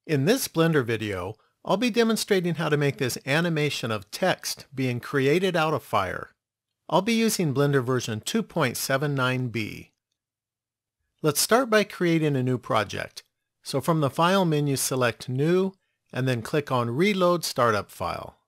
In this Blender video, I'll be demonstrating how to make this animation of text being created out of fire. I'll be using Blender version 2.79b. Let's start by creating a new project. So from the File menu, select New, and then click on Reload Startup File.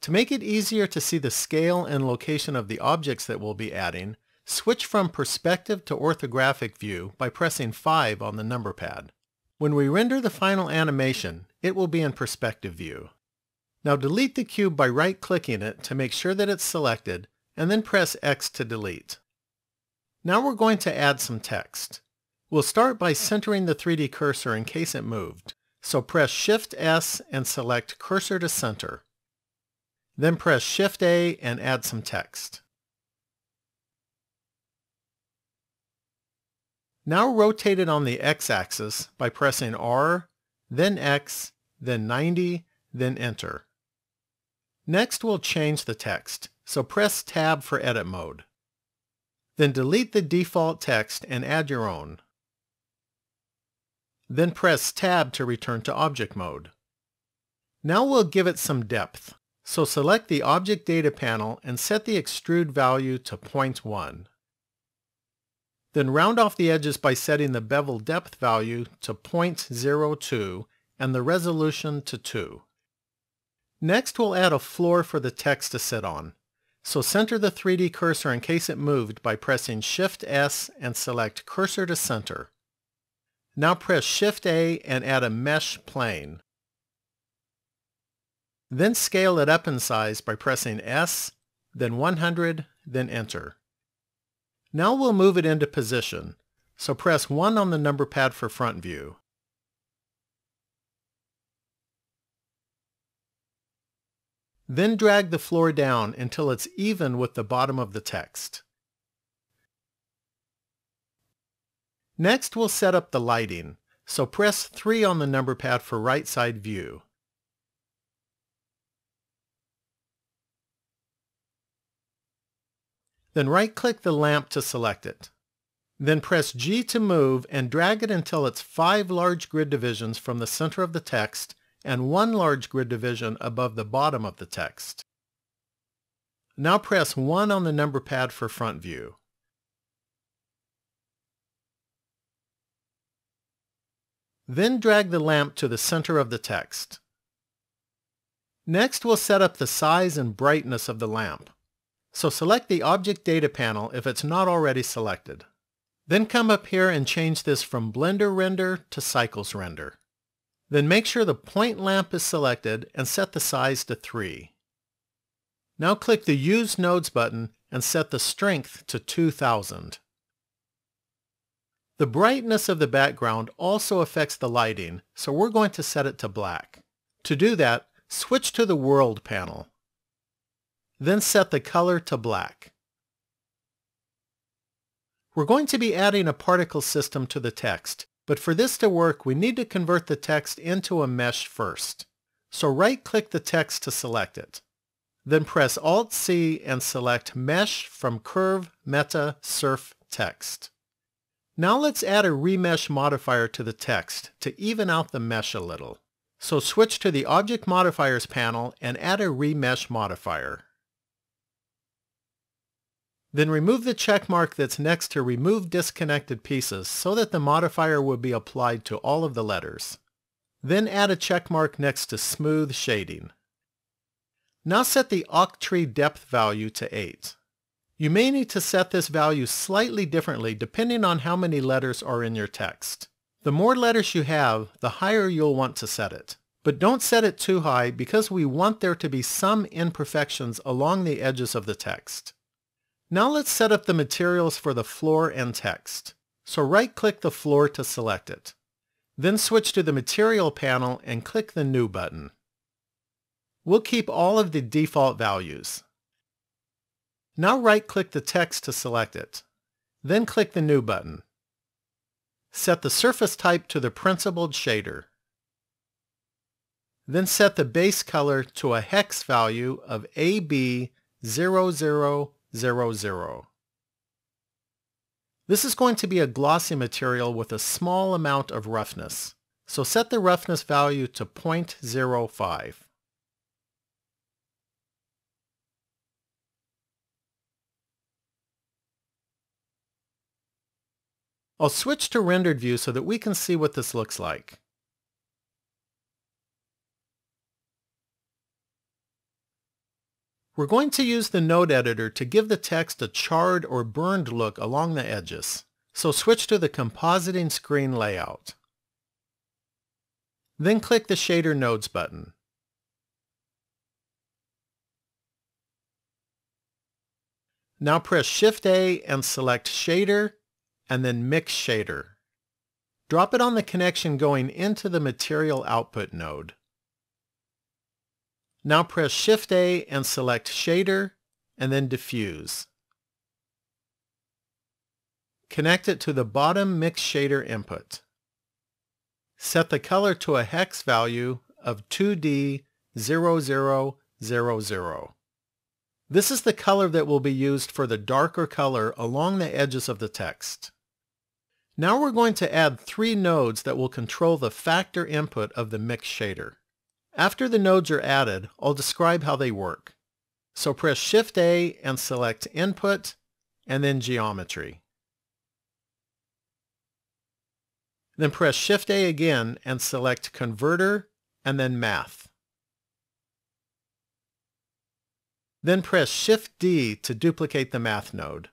To make it easier to see the scale and location of the objects that we'll be adding, switch from Perspective to Orthographic View by pressing 5 on the number pad. When we render the final animation, it will be in Perspective View. Now delete the cube by right-clicking it to make sure that it's selected, and then press X to delete. Now we're going to add some text. We'll start by centering the 3D cursor in case it moved. So press Shift S and select Cursor to Center. Then press Shift A and add some text. Now rotate it on the X-axis by pressing R, then X, then 90, then Enter. Next we'll change the text, so press Tab for Edit Mode. Then delete the default text and add your own. Then press Tab to return to Object Mode. Now we'll give it some depth, so select the Object Data panel and set the extrude value to 0.1. Then round off the edges by setting the bevel depth value to 0.02 and the resolution to 2. Next we'll add a floor for the text to sit on. So center the 3D cursor in case it moved by pressing Shift S and select Cursor to Center. Now press Shift A and add a mesh plane. Then scale it up in size by pressing S, then 100, then Enter. Now we'll move it into position, so press 1 on the number pad for front view. Then drag the floor down until it's even with the bottom of the text. Next we'll set up the lighting, so press 3 on the number pad for right side view. Then right-click the lamp to select it. Then press G to move and drag it until it's 5 large grid divisions from the center of the text and 1 large grid division above the bottom of the text. Now press 1 on the number pad for front view. Then drag the lamp to the center of the text. Next we'll set up the size and brightness of the lamp. So select the Object Data panel if it's not already selected. Then come up here and change this from Blender Render to Cycles Render. Then make sure the point lamp is selected and set the size to 3. Now click the Use Nodes button and set the strength to 2000. The brightness of the background also affects the lighting, so we're going to set it to black. To do that, switch to the World panel. Then set the color to black. We're going to be adding a particle system to the text, but for this to work we need to convert the text into a mesh first. So right-click the text to select it. Then press Alt-C and select Mesh from Curve, Meta, Surf, Text. Now let's add a remesh modifier to the text to even out the mesh a little. So switch to the Object Modifiers panel and add a remesh modifier. Then remove the check mark that's next to Remove Disconnected Pieces so that the modifier will be applied to all of the letters. Then add a check mark next to Smooth Shading. Now set the Octree depth value to 8. You may need to set this value slightly differently depending on how many letters are in your text. The more letters you have, the higher you'll want to set it. But don't set it too high because we want there to be some imperfections along the edges of the text. Now let's set up the materials for the floor and text. So right-click the floor to select it. Then switch to the Material panel and click the New button. We'll keep all of the default values. Now right-click the text to select it. Then click the New button. Set the surface type to the principled shader. Then set the base color to a hex value of AB0000. This is going to be a glossy material with a small amount of roughness. So set the roughness value to 0.05. I'll switch to rendered view so that we can see what this looks like. We're going to use the node editor to give the text a charred or burned look along the edges. So switch to the compositing screen layout. Then click the Shader Nodes button. Now press Shift-A and select Shader and then Mix Shader. Drop it on the connection going into the Material Output node. Now press Shift-A and select Shader and then Diffuse. Connect it to the bottom Mix Shader input. Set the color to a hex value of 2D0000. This is the color that will be used for the darker color along the edges of the text. Now we're going to add 3 nodes that will control the factor input of the Mix Shader. After the nodes are added, I'll describe how they work. So press Shift-A and select Input and then Geometry. Then press Shift-A again and select Converter and then Math. Then press Shift-D to duplicate the Math node.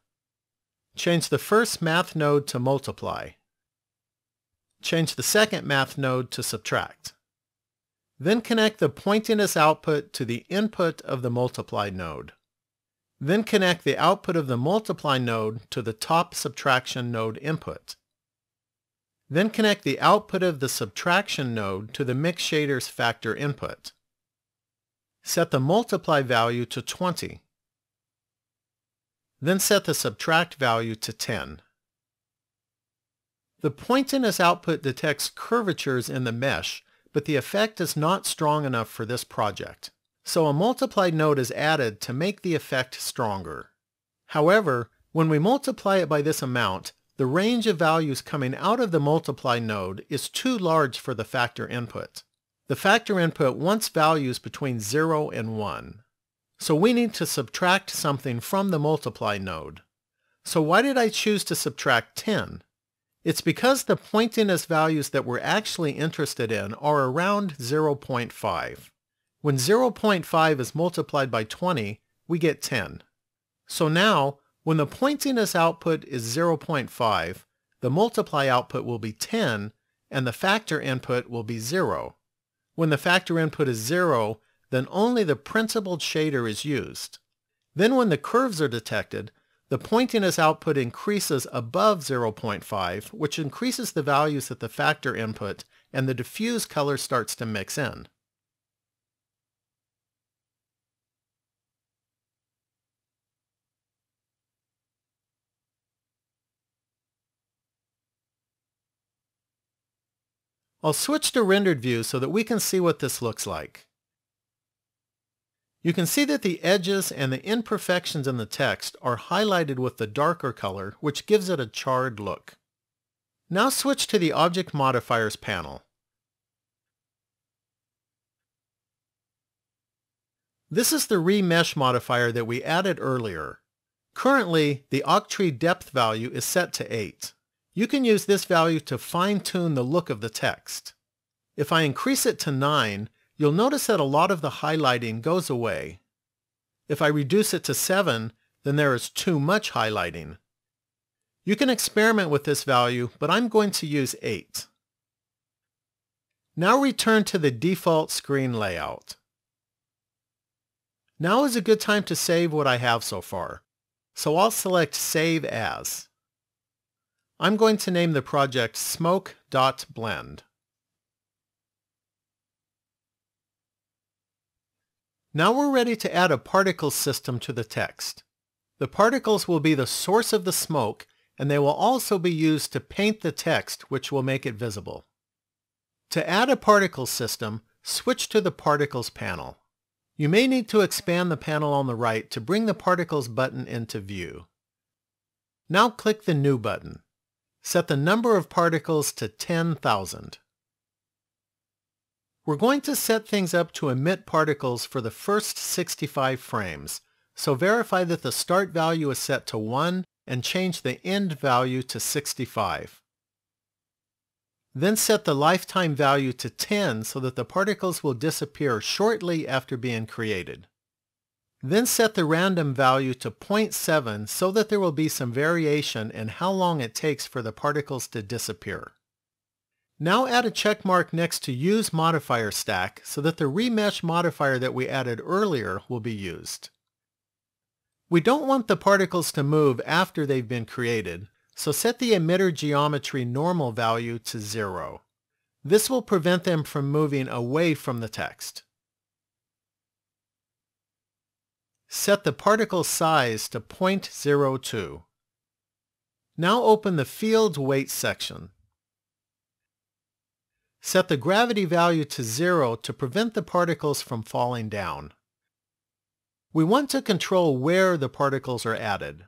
Change the first Math node to Multiply. Change the second Math node to Subtract. Then connect the pointiness output to the input of the Multiply node. Then connect the output of the Multiply node to the top Subtraction node input. Then connect the output of the Subtraction node to the Mix Shader's factor input. Set the Multiply value to 20. Then set the Subtract value to 10. The pointiness output detects curvatures in the mesh, but the effect is not strong enough for this project. So a Multiply node is added to make the effect stronger. However, when we multiply it by this amount, the range of values coming out of the Multiply node is too large for the factor input. The factor input wants values between 0 and 1. So we need to subtract something from the Multiply node. So why did I choose to subtract 10? It's because the pointiness values that we're actually interested in are around 0.5. When 0.5 is multiplied by 20, we get 10. So now, when the pointiness output is 0.5, the multiply output will be 10, and the factor input will be 0. When the factor input is 0, then only the principled shader is used. Then when the curves are detected, the pointiness output increases above 0.5, which increases the values at the factor input, and the diffuse color starts to mix in. I'll switch to rendered view so that we can see what this looks like. You can see that the edges and the imperfections in the text are highlighted with the darker color, which gives it a charred look. Now switch to the Object Modifiers panel. This is the Remesh modifier that we added earlier. Currently, the octree depth value is set to 8. You can use this value to fine-tune the look of the text. If I increase it to 9, you'll notice that a lot of the highlighting goes away. If I reduce it to 7, then there is too much highlighting. You can experiment with this value, but I'm going to use 8. Now return to the default screen layout. Now is a good time to save what I have so far. So I'll select Save As. I'm going to name the project smoke.blend. Now we're ready to add a particle system to the text. The particles will be the source of the smoke, and they will also be used to paint the text, which will make it visible. To add a particle system, switch to the Particles panel. You may need to expand the panel on the right to bring the Particles button into view. Now click the New button. Set the number of particles to 10,000. We're going to set things up to emit particles for the first 65 frames, so verify that the start value is set to 1 and change the end value to 65. Then set the lifetime value to 10 so that the particles will disappear shortly after being created. Then set the random value to 0.7 so that there will be some variation in how long it takes for the particles to disappear. Now add a check mark next to Use Modifier Stack so that the remesh modifier that we added earlier will be used. We don't want the particles to move after they've been created, so set the emitter geometry normal value to 0. This will prevent them from moving away from the text. Set the particle size to 0.02. Now open the Field Weight section. Set the gravity value to 0 to prevent the particles from falling down. We want to control where the particles are added.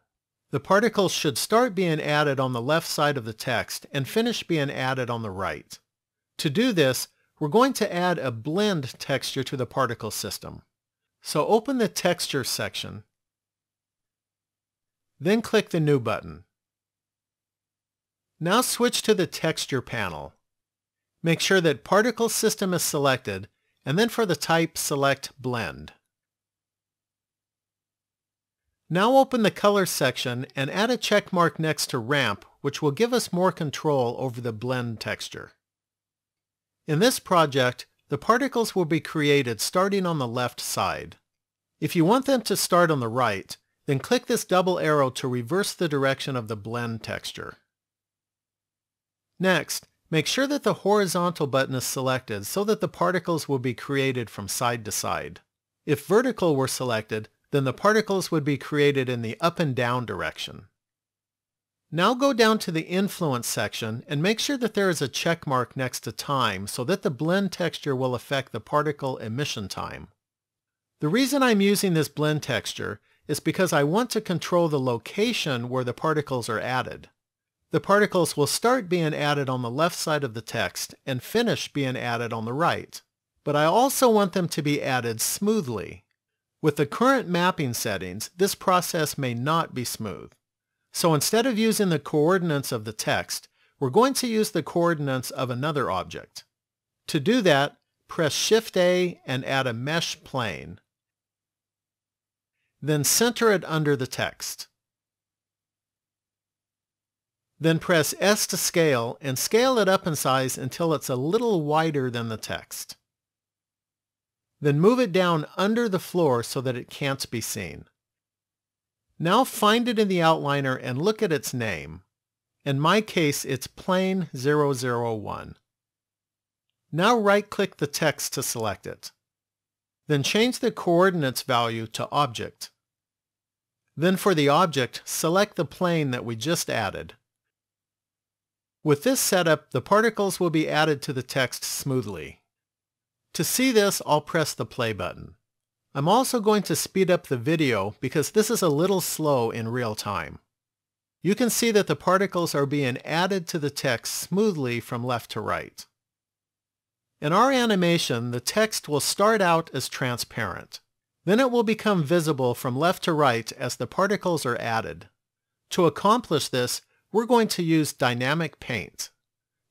The particles should start being added on the left side of the text and finish being added on the right. To do this, we're going to add a blend texture to the particle system. So open the Texture section, then click the New button. Now switch to the Texture panel. Make sure that Particle System is selected, and then for the type, select Blend. Now open the Color section and add a check mark next to Ramp, which will give us more control over the blend texture. In this project, the particles will be created starting on the left side. If you want them to start on the right, then click this double arrow to reverse the direction of the blend texture. Next, make sure that the horizontal button is selected so that the particles will be created from side to side. If vertical were selected, then the particles would be created in the up and down direction. Now go down to the Influence section and make sure that there is a check mark next to Time so that the blend texture will affect the particle emission time. The reason I'm using this blend texture is because I want to control the location where the particles are added. The particles will start being added on the left side of the text and finish being added on the right. But I also want them to be added smoothly. With the current mapping settings, this process may not be smooth. So instead of using the coordinates of the text, we're going to use the coordinates of another object. To do that, press Shift-A and add a mesh plane. Then center it under the text. Then press S to scale and scale it up in size until it's a little wider than the text. Then move it down under the floor so that it can't be seen. Now find it in the outliner and look at its name. In my case, it's Plane 001. Now right-click the text to select it. Then change the coordinates value to Object. Then for the object, select the plane that we just added. With this setup, the particles will be added to the text smoothly. To see this, I'll press the play button. I'm also going to speed up the video because this is a little slow in real time. You can see that the particles are being added to the text smoothly from left to right. In our animation, the text will start out as transparent. Then it will become visible from left to right as the particles are added. To accomplish this, we're going to use Dynamic Paint.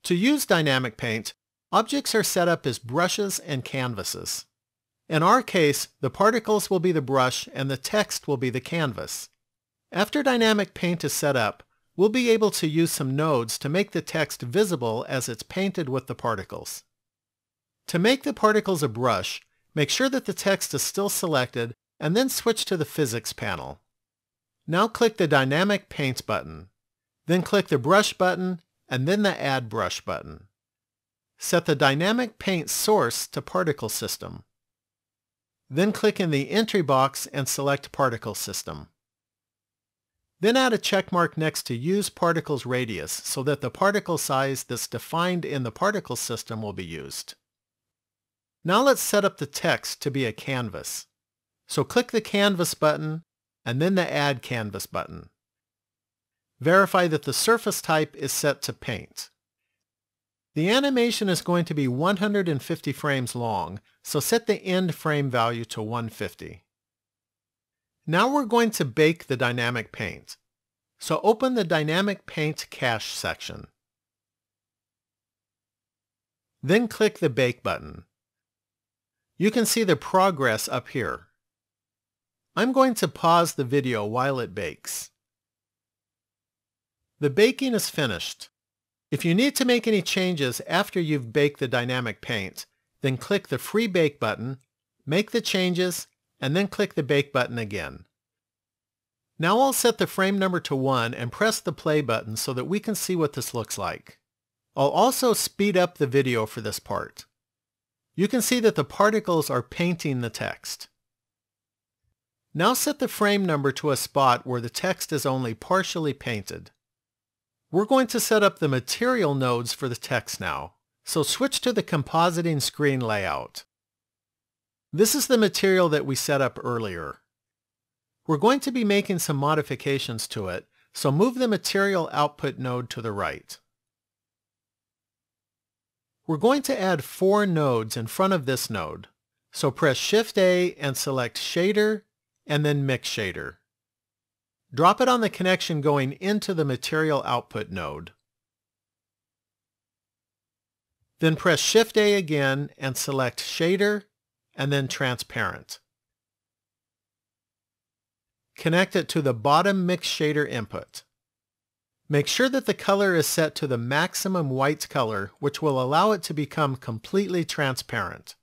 To use Dynamic Paint, objects are set up as brushes and canvases. In our case, the particles will be the brush and the text will be the canvas. After Dynamic Paint is set up, we'll be able to use some nodes to make the text visible as it's painted with the particles. To make the particles a brush, make sure that the text is still selected and then switch to the Physics panel. Now click the Dynamic Paint button. Then click the Brush button and then the Add Brush button. Set the Dynamic Paint source to Particle System. Then click in the entry box and select Particle System. Then add a check mark next to Use Particles Radius so that the particle size that's defined in the particle system will be used. Now let's set up the text to be a canvas. So click the Canvas button and then the Add Canvas button. Verify that the surface type is set to Paint. The animation is going to be 150 frames long, so set the end frame value to 150. Now we're going to bake the dynamic paint. So open the Dynamic Paint Cache section. Then click the Bake button. You can see the progress up here. I'm going to pause the video while it bakes. The baking is finished. If you need to make any changes after you've baked the dynamic paint, then click the Free Bake button, make the changes, and then click the Bake button again. Now I'll set the frame number to 1 and press the play button so that we can see what this looks like. I'll also speed up the video for this part. You can see that the particles are painting the text. Now set the frame number to a spot where the text is only partially painted. We're going to set up the material nodes for the text now, so switch to the compositing screen layout. This is the material that we set up earlier. We're going to be making some modifications to it, so move the material output node to the right. We're going to add 4 nodes in front of this node, so press Shift-A and select Shader and then Mix Shader. Drop it on the connection going into the material output node. Then press Shift-A again and select Shader and then Transparent. Connect it to the bottom Mix Shader input. Make sure that the color is set to the maximum white color, which will allow it to become completely transparent.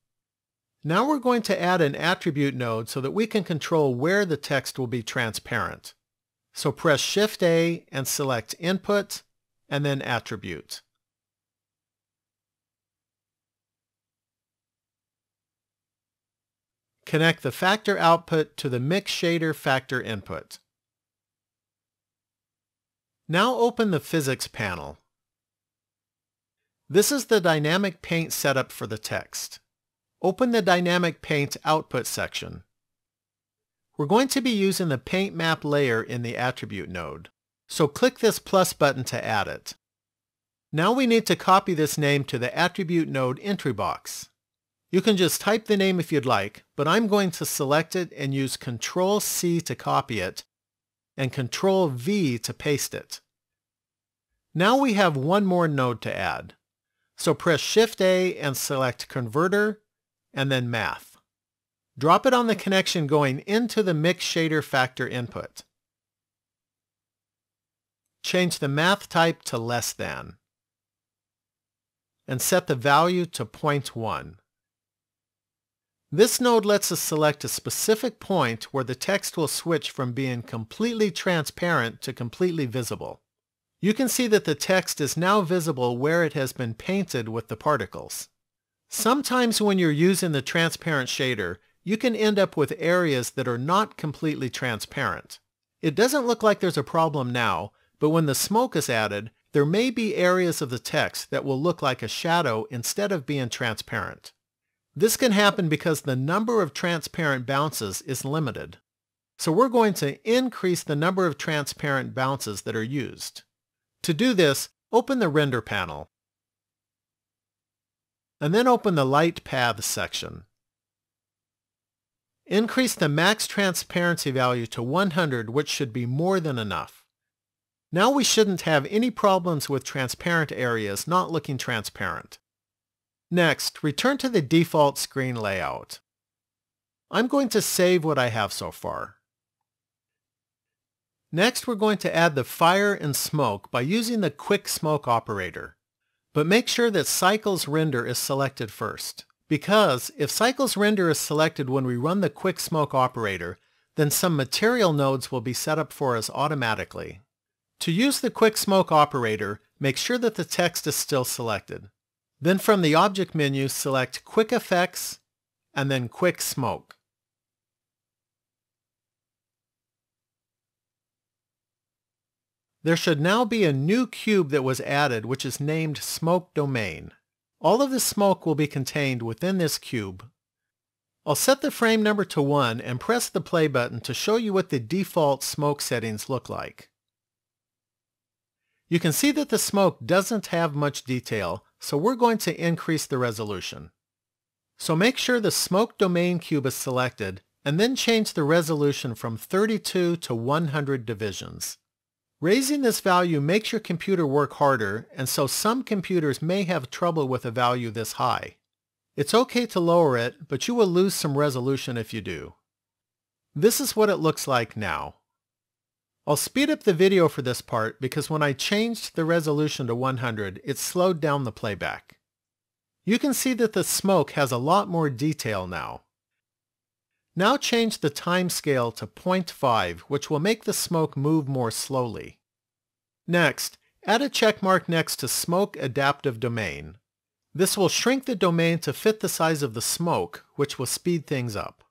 Now we're going to add an attribute node so that we can control where the text will be transparent. So press Shift-A and select Input and then Attribute. Connect the factor output to the Mix Shader factor input. Now open the Physics panel. This is the Dynamic Paint setup for the text. Open the Dynamic Paint output section. We're going to be using the Paint Map layer in the Attribute node, so click this plus button to add it. Now we need to copy this name to the Attribute node entry box. You can just type the name if you'd like, but I'm going to select it and use Ctrl-C to copy it and Ctrl-V to paste it. Now we have one more node to add. So press Shift-A and select Converter and then Math. Drop it on the connection going into the Mix Shader factor input. Change the math type to less than and set the value to 0.1. This node lets us select a specific point where the text will switch from being completely transparent to completely visible. You can see that the text is now visible where it has been painted with the particles. Sometimes when you're using the transparent shader, you can end up with areas that are not completely transparent. It doesn't look like there's a problem now, but when the smoke is added, there may be areas of the text that will look like a shadow instead of being transparent. This can happen because the number of transparent bounces is limited. So we're going to increase the number of transparent bounces that are used. To do this, open the Render panel, and then open the Light Paths section. Increase the max transparency value to 100, which should be more than enough. Now we shouldn't have any problems with transparent areas not looking transparent. Next, return to the default screen layout. I'm going to save what I have so far. Next, we're going to add the fire and smoke by using the quick smoke operator. But make sure that Cycles Render is selected first, because if Cycles Render is selected when we run the quick smoke operator, then some material nodes will be set up for us automatically. To use the quick smoke operator, make sure that the text is still selected. Then from the Object menu, select Quick Effects and then Quick Smoke. There should now be a new cube that was added, which is named Smoke Domain. All of the smoke will be contained within this cube. I'll set the frame number to 1 and press the play button to show you what the default smoke settings look like. You can see that the smoke doesn't have much detail, so we're going to increase the resolution. So make sure the smoke domain cube is selected, and then change the resolution from 32 to 100 divisions. Raising this value makes your computer work harder, and so some computers may have trouble with a value this high. It's okay to lower it, but you will lose some resolution if you do. This is what it looks like now. I'll speed up the video for this part because when I changed the resolution to 100, it slowed down the playback. You can see that the smoke has a lot more detail now. Now change the time scale to 0.5, which will make the smoke move more slowly. Next, add a check mark next to Smoke Adaptive Domain. This will shrink the domain to fit the size of the smoke, which will speed things up.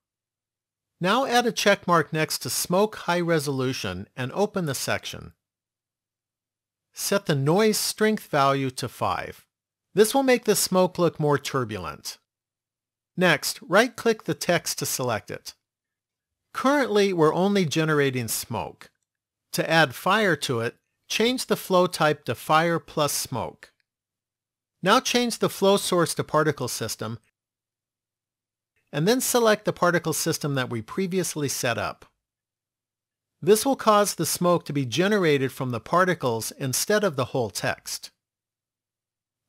Now add a check mark next to Smoke High Resolution and open the section. Set the noise strength value to 5. This will make the smoke look more turbulent. Next, right-click the text to select it. Currently, we're only generating smoke. To add fire to it, change the flow type to Fire plus Smoke. Now change the flow source to Particle System, and then select the particle system that we previously set up. This will cause the smoke to be generated from the particles instead of the whole text.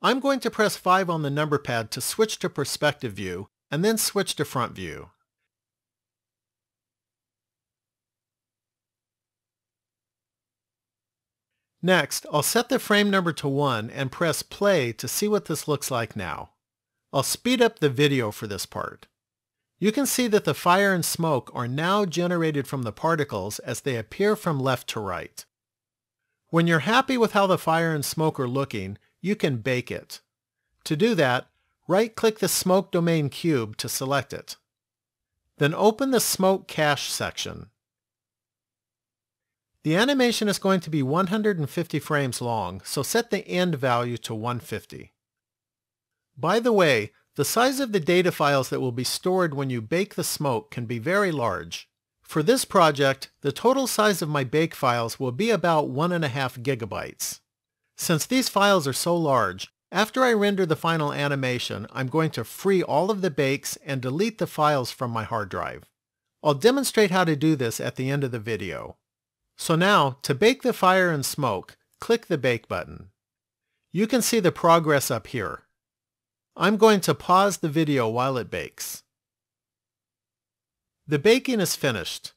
I'm going to press 5 on the number pad to switch to perspective view, and then switch to front view. Next, I'll set the frame number to 1 and press play to see what this looks like now. I'll speed up the video for this part. You can see that the fire and smoke are now generated from the particles as they appear from left to right. When you're happy with how the fire and smoke are looking, you can bake it. To do that, right-click the Smoke Domain cube to select it. Then open the Smoke Cache section. The animation is going to be 150 frames long, so set the end value to 150. By the way, the size of the data files that will be stored when you bake the smoke can be very large. For this project, the total size of my bake files will be about 1.5 gigabytes. Since these files are so large, after I render the final animation, I'm going to free all of the bakes and delete the files from my hard drive. I'll demonstrate how to do this at the end of the video. So now, to bake the fire and smoke, click the Bake button. You can see the progress up here. I'm going to pause the video while it bakes. The baking is finished.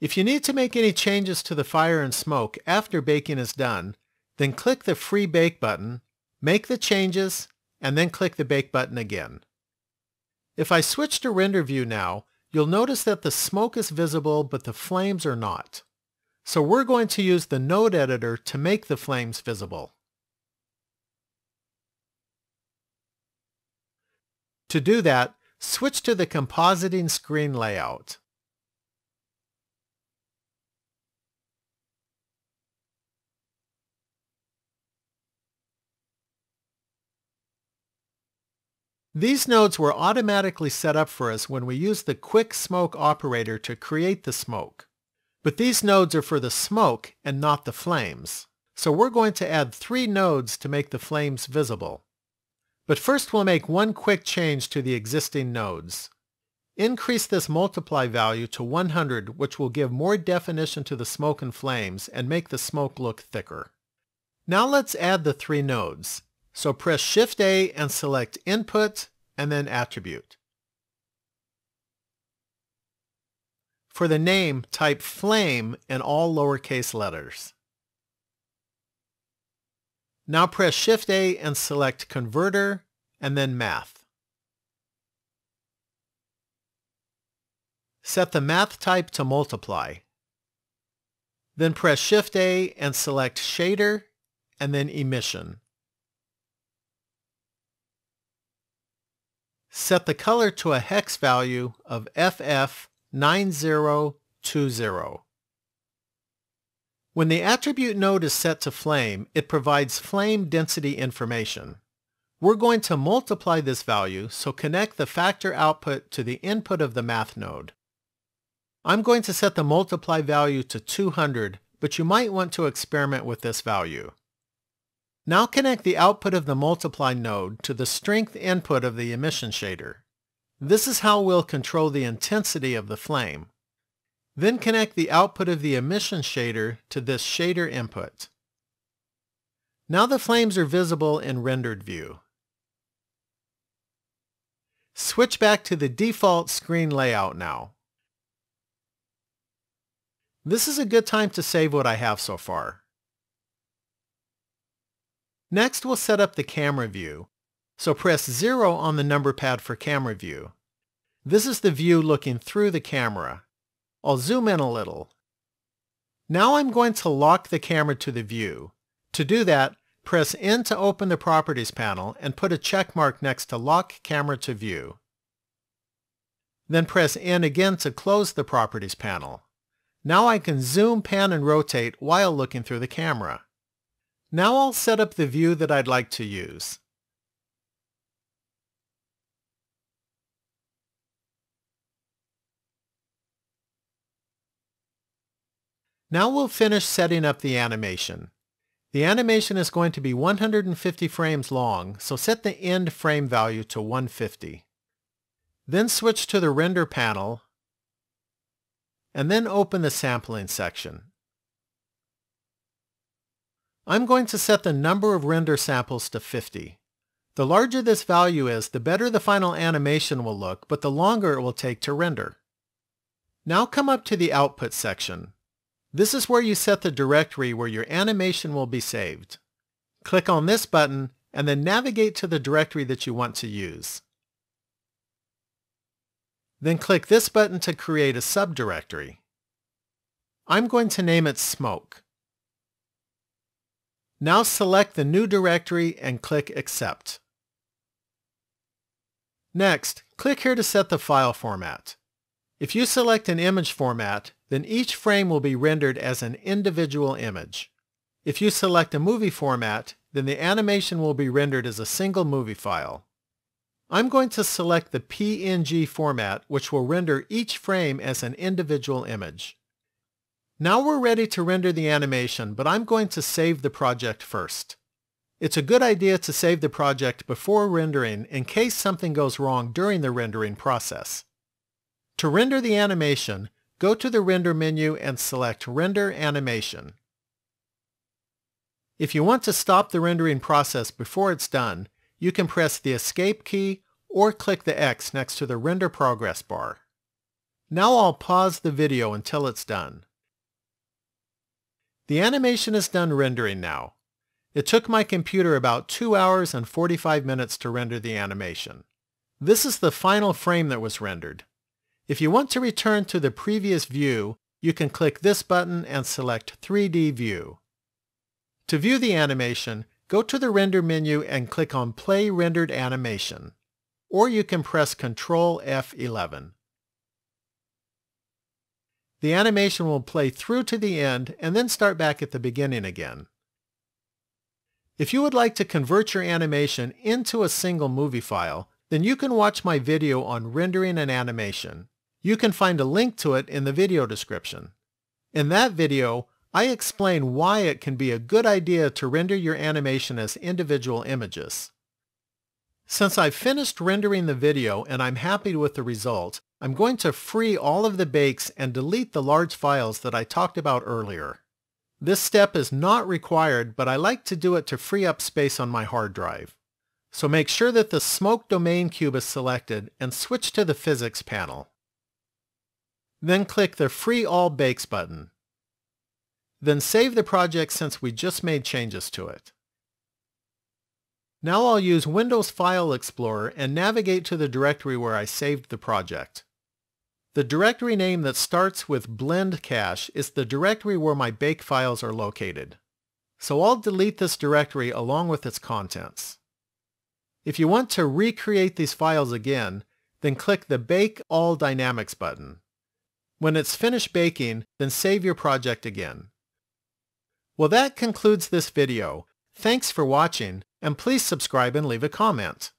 If you need to make any changes to the fire and smoke after baking is done, then click the Free Bake button, make the changes, and then click the Bake button again. If I switch to render view now, you'll notice that the smoke is visible but the flames are not. So we're going to use the node editor to make the flames visible. To do that, switch to the compositing screen layout. These nodes were automatically set up for us when we used the quick smoke operator to create the smoke. But these nodes are for the smoke and not the flames. So we're going to add 3 nodes to make the flames visible. But first we'll make one quick change to the existing nodes. Increase this multiply value to 100, which will give more definition to the smoke and flames and make the smoke look thicker. Now let's add the 3 nodes. So press Shift-A and select Input and then Attribute. For the name, type Flame in all lowercase letters. Now press Shift-A and select Converter and then Math. Set the math type to multiply. Then press Shift-A and select Shader and then Emission. Set the color to a hex value of FF9020. When the attribute node is set to flame, it provides flame density information. We're going to multiply this value, so connect the factor output to the input of the math node. I'm going to set the multiply value to 200, but you might want to experiment with this value. Now connect the output of the multiply node to the strength input of the emission shader. This is how we'll control the intensity of the flame. Then connect the output of the emission shader to this shader input. Now the flames are visible in rendered view. Switch back to the default screen layout now. This is a good time to save what I have so far. Next, we'll set up the camera view. So press 0 on the number pad for camera view. This is the view looking through the camera. I'll zoom in a little. Now I'm going to lock the camera to the view. To do that, press N to open the Properties panel and put a check mark next to Lock Camera to View. Then press N again to close the Properties panel. Now I can zoom, pan, and rotate while looking through the camera. Now I'll set up the view that I'd like to use. Now we'll finish setting up the animation. The animation is going to be 150 frames long, so set the end frame value to 150. Then switch to the Render panel, and then open the Sampling section. I'm going to set the number of render samples to 50. The larger this value is, the better the final animation will look, but the longer it will take to render. Now come up to the Output section. This is where you set the directory where your animation will be saved. Click on this button and then navigate to the directory that you want to use. Then click this button to create a subdirectory. I'm going to name it Smoke. Now select the new directory and click Accept. Next, click here to set the file format. If you select an image format, then each frame will be rendered as an individual image. If you select a movie format, then the animation will be rendered as a single movie file. I'm going to select the PNG format, which will render each frame as an individual image. Now we're ready to render the animation, but I'm going to save the project first. It's a good idea to save the project before rendering in case something goes wrong during the rendering process. To render the animation, go to the Render menu and select Render Animation. If you want to stop the rendering process before it's done, you can press the Escape key or click the X next to the Render Progress bar. Now I'll pause the video until it's done. The animation is done rendering now. It took my computer about 2 hours and 45 minutes to render the animation. This is the final frame that was rendered. If you want to return to the previous view, you can click this button and select 3D View. To view the animation, go to the Render menu and click on Play Rendered Animation, or you can press Ctrl F11. The animation will play through to the end and then start back at the beginning again. If you would like to convert your animation into a single movie file, then you can watch my video on rendering an animation. You can find a link to it in the video description. In that video, I explain why it can be a good idea to render your animation as individual images. Since I've finished rendering the video and I'm happy with the result, I'm going to free all of the bakes and delete the large files that I talked about earlier. This step is not required, but I like to do it to free up space on my hard drive. So make sure that the Smoke domain cube is selected and switch to the Physics panel. Then click the Free All Bakes button. Then save the project since we just made changes to it. Now I'll use Windows File Explorer and navigate to the directory where I saved the project. The directory name that starts with blend cache is the directory where my bake files are located. So I'll delete this directory along with its contents. If you want to recreate these files again, then click the Bake All Dynamics button. When it's finished baking, then save your project again. Well, that concludes this video. Thanks for watching, and please subscribe and leave a comment.